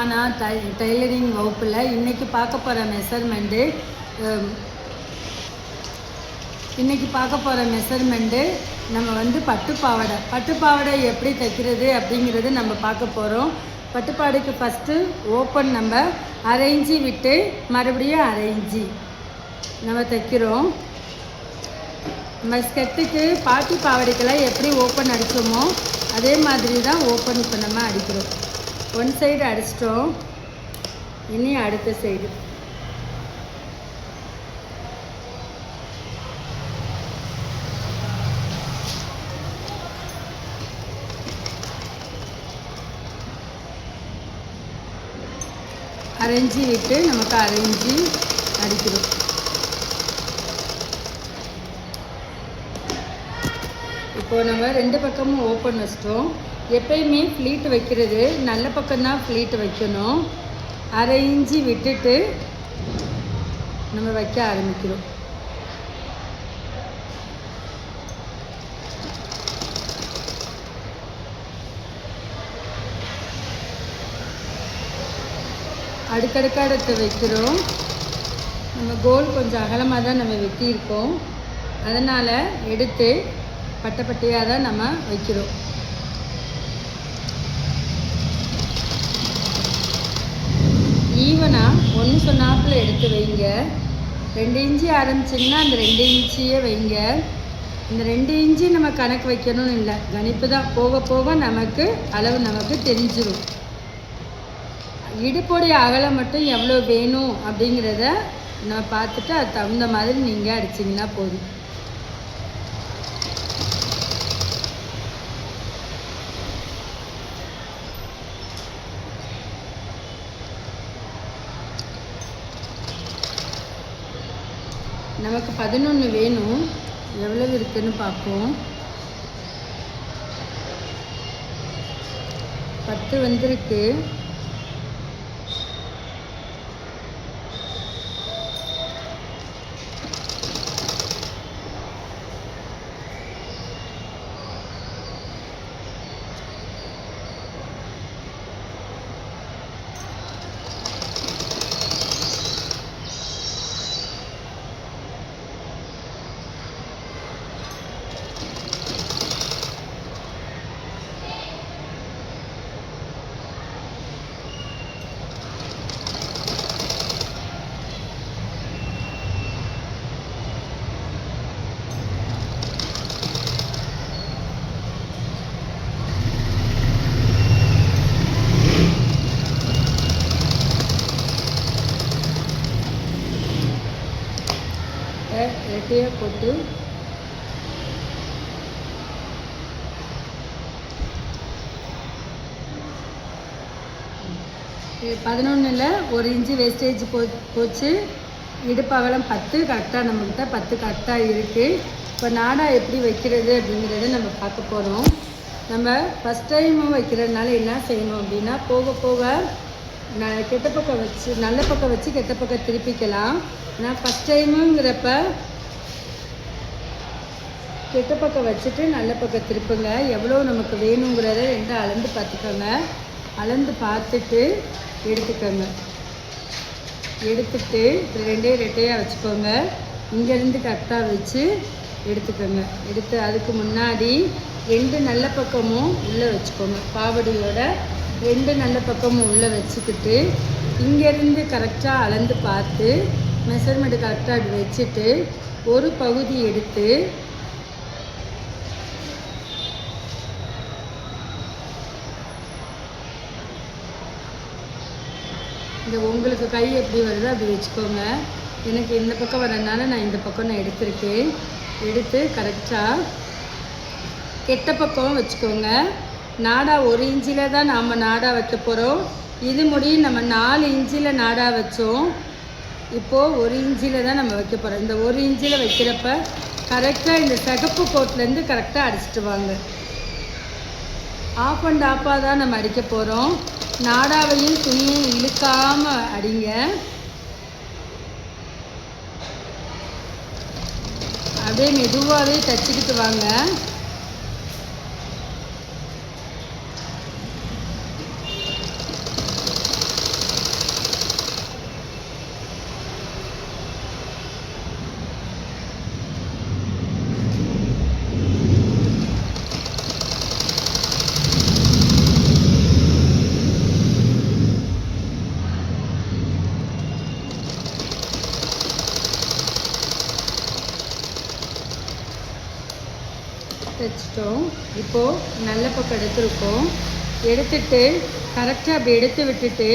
Shabana tailoring வகுப்பில் இன்றைக்கி பார்க்க போகிற மெஷர்மெண்ட்டு நம்ம வந்து பட்டுப்பாவாடை எப்படி தைக்கிறது அப்படிங்கிறது நம்ம பார்க்க போகிறோம். பட்டுப்பாடைக்கு ஃபஸ்ட்டு ஓப்பன் நம்ம அரைஞ்சி விட்டு மறுபடியும் அரைஞ்சி நம்ம தைக்கிறோம். நம்ம ஸ்கெட்டுக்கு பாட்டி பாவாடைக்கெல்லாம் எப்படி ஓப்பன் அடித்தோமோ அதே மாதிரி தான் ஓப்பன் இப்போ நம்ம அடிக்கிறோம். ஒன் சைடு அடிச்சிட்டோம், இனி அடுத்த சைடு. அரைஞ்சி விட்டு நமக்கு அரைஞ்சி அடிக்கிறோம். இப்போது நம்ம ரெண்டு பக்கமும் ஓப்பன் வச்சிட்டோம். எப்பயுமே ஃப்ளீட் வைக்கிறது நல்ல பக்கம்தான் ஃப்ளீட் வைக்கணும். அரைஞ்சி விட்டுட்டு நம்ம வைக்க ஆரம்பிக்கிறோம். அடுக்கடுக்காக எடுத்து வைக்கிறோம். நம்ம கோல் கொஞ்சம் அகலமாக தான் நம்ம வெட்டியிருக்கோம், அதனால் எடுத்து பட்டையாக தான் நம்ம வைக்கிறோம். ஈவனாக ஒன்று சொன்னாப்பில் எடுத்து வைங்க. 2 இன்ச்சு ஆரம்பிச்சிங்கன்னா அந்த 2 இன்ச்சியே வைங்க. இந்த 2 இன்ச்சு நம்ம கணக்கு வைக்கணும்னு இல்லை, கணிப்பு தான். போக போக நமக்கு அளவு நமக்கு தெரிஞ்சிடும். இடுப்போடைய அகலம் மட்டும் எவ்வளோ வேணும் அப்படிங்கிறத நம்ம பார்த்துட்டு அது தகுந்த மாதிரி நீங்கள் அடிச்சிங்கன்னா போதும். நமக்கு 11 வேணும், எவ்வளவு இருக்குன்னு பார்ப்போம். 10 வந்திருக்கு. ரெட்டையாக போட்டு இது 11ல் 1 இன்ச்சு வேஸ்டேஜ் போச்சு. இடுப்பு அகலம் 10 கரெக்டாக நம்மக்கிட்ட 10 கரெக்டாக இருக்குது. இப்போ நாடா எப்படி வைக்கிறது அப்படிங்கிறத நம்ம பார்க்க போகிறோம். நம்ம ஃபஸ்ட் டைமும் வைக்கிறதுனால என்ன செய்யணும் அப்படின்னா, போக போக கெட்ட பக்கம் வச்சு நல்ல பக்கம் வச்சு கெட்ட பக்கம் திருப்பிக்கலாம். ஆனால் ஃபஸ்ட் டைமுங்கிறப்ப கெட்ட பக்கம் வச்சுட்டு நல்ல பக்கம் திருப்புங்க. எவ்வளோ நமக்கு வேணுங்கிறத ரெண்டும் அளந்து பார்த்துக்கோங்க. அளந்து பார்த்துட்டு எடுத்துக்கோங்க. எடுத்துட்டு ரெண்டையும் ரெட்டையாக வச்சுக்கோங்க. இங்கேருந்து கரெக்டாக வச்சு எடுத்துக்கோங்க. எடுத்து அதுக்கு முன்னாடி 2 நல்ல பக்கமும் உள்ளே வச்சுக்கோங்க. பாவடையோட 2 நல்ல பக்கமும் உள்ளே வச்சுக்கிட்டு இங்கேருந்து கரெக்டாக அளந்து பார்த்து மெஷர்மெண்ட் கரெக்டாக அப்படி வச்சுட்டு ஒரு பகுதி எடுத்து இந்த உங்களுக்கு கை எப்படி வருதோ அப்படி வச்சுக்கோங்க. எனக்கு இந்த பக்கம் வரதுனால நான் இந்த பக்கம் எடுத்திருக்கேன். எடுத்து கரெக்டாக கெட்ட பக்கம் வச்சுக்கோங்க. நாடா 1 இன்ச்சில் தான் நாம் நாடா வைக்க போகிறோம். இது முடியும் நம்ம 4 இன்ச்சில் நாடா வச்சோம். இப்போது 1 இன்ச்சில் தான் நம்ம வைக்க போகிறோம். இந்த 1 இன்ச்சில் வைக்கிறப்ப கரெக்டாக இந்த சிகப்பு கோட்லேருந்து கரெக்டாக அடிச்சிட்டு வாங்க. ஆஃப் அண்ட் ஆஃபாக தான் நம்ம அடிக்க போகிறோம். நாடாவையும் துணியும் இழுக்காமல் அடிங்க. அப்படியே மெதுவாகவே தச்சுக்கிட்டு வாங்க. அடிச்சிட்டோம். இப்போது நல்ல பக்கம் எடுத்துருக்கோம். எடுத்துட்டு கரெக்டாக அப்படி எடுத்து விட்டுட்டு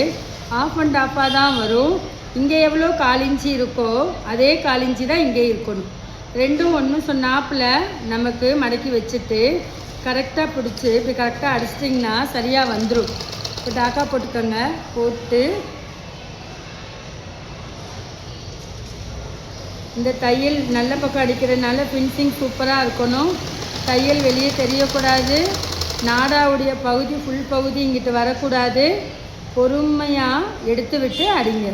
ஆஃப் அண்ட் ஆஃபாக தான் வரும். இங்கே எவ்வளோ 1/4 இன்ச்சு இருக்கோ அதே 1/4 இன்ச்சு தான் இங்கே இருக்கணும். ரெண்டும் ஒன்று சொன்னாப்பில் நமக்கு மடக்கி வச்சுட்டு கரெக்டாக பிடிச்சி இப்படி கரெக்டாக அடிச்சிட்டிங்கன்னா சரியாக வந்துடும். இப்போ டாக்கா போட்டுக்கோங்க. போட்டு இந்த தையல் நல்ல பக்கம் அடிக்கிறதுனால ஃபினிஷிங் சூப்பராக இருக்கணும். தையல் வெளியே தெரியக்கூடாது. நாடாவுடைய பகுதி ஃபுல் பகுதி இங்கிட்டு வரக்கூடாது. பொறுமையாக எடுத்து விட்டு அடிங்க.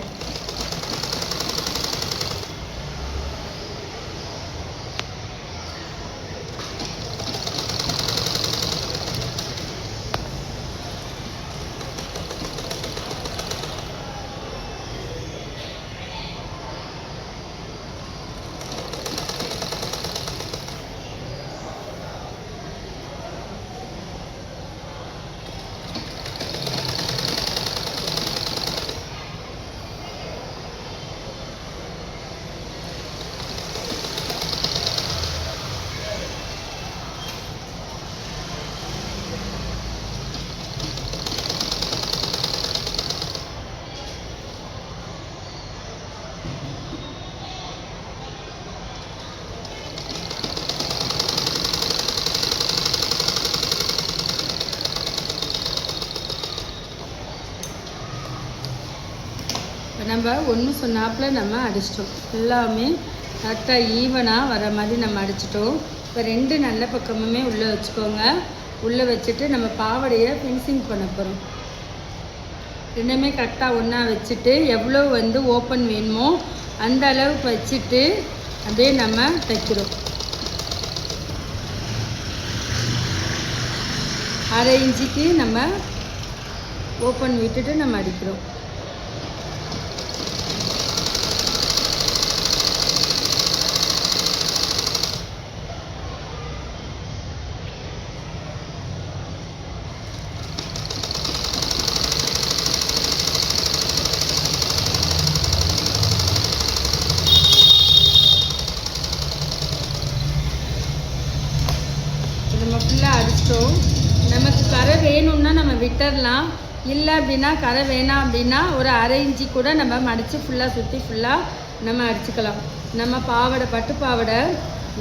இப்போ நம்ம ஒன்று சொன்னாப்பில் நம்ம அடிச்சிட்டோம். எல்லாமே கரெக்டாக ஈவனாக வர மாதிரி நம்ம அடிச்சிட்டோம். இப்போ 2 நல்ல பக்கமுமே உள்ளே வச்சுக்கோங்க. உள்ளே வச்சுட்டு நம்ம பாவாடையை ஃபினிஷிங் பண்ண போகிறோம். ரெண்டுமே கரெக்டாக ஒன்றா வச்சுட்டு எவ்வளோ ஓப்பன் வேணுமோ அந்த அளவுக்கு வச்சுட்டு அப்படியே நம்ம தைக்கிறோம். 1/2 இன்ச்சுக்கு நம்ம ஓப்பன் விட்டுட்டு நம்ம அடிக்கிறோம். நம்ம ஃபுல்லாக அடிச்சிட்டோம். நமக்கு கரை வேணும்னா நம்ம விட்டுடலாம். இல்லை அப்படின்னா கரை வேணாம் அப்படின்னா ஒரு 1/2 இன்ச்சு கூட நம்ம மடித்து ஃபுல்லாக சுற்றி ஃபுல்லாக நம்ம அடிச்சுக்கலாம். நம்ம பாவாடை பட்டு பாவாடை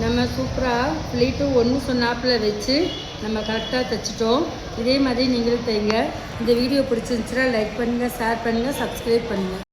நம்ம சூப்பராக ஃப்ளீட்டும் ஒன்று சொன்னாப்பில் வச்சு நம்ம கரெக்டாக தைச்சிட்டோம். இதே மாதிரி நீங்களும் தைங்க. இந்த வீடியோ பிடிச்சிருந்துச்சுன்னா லைக் பண்ணுங்கள், ஷேர் பண்ணுங்கள், சப்ஸ்கிரைப் பண்ணுங்கள்.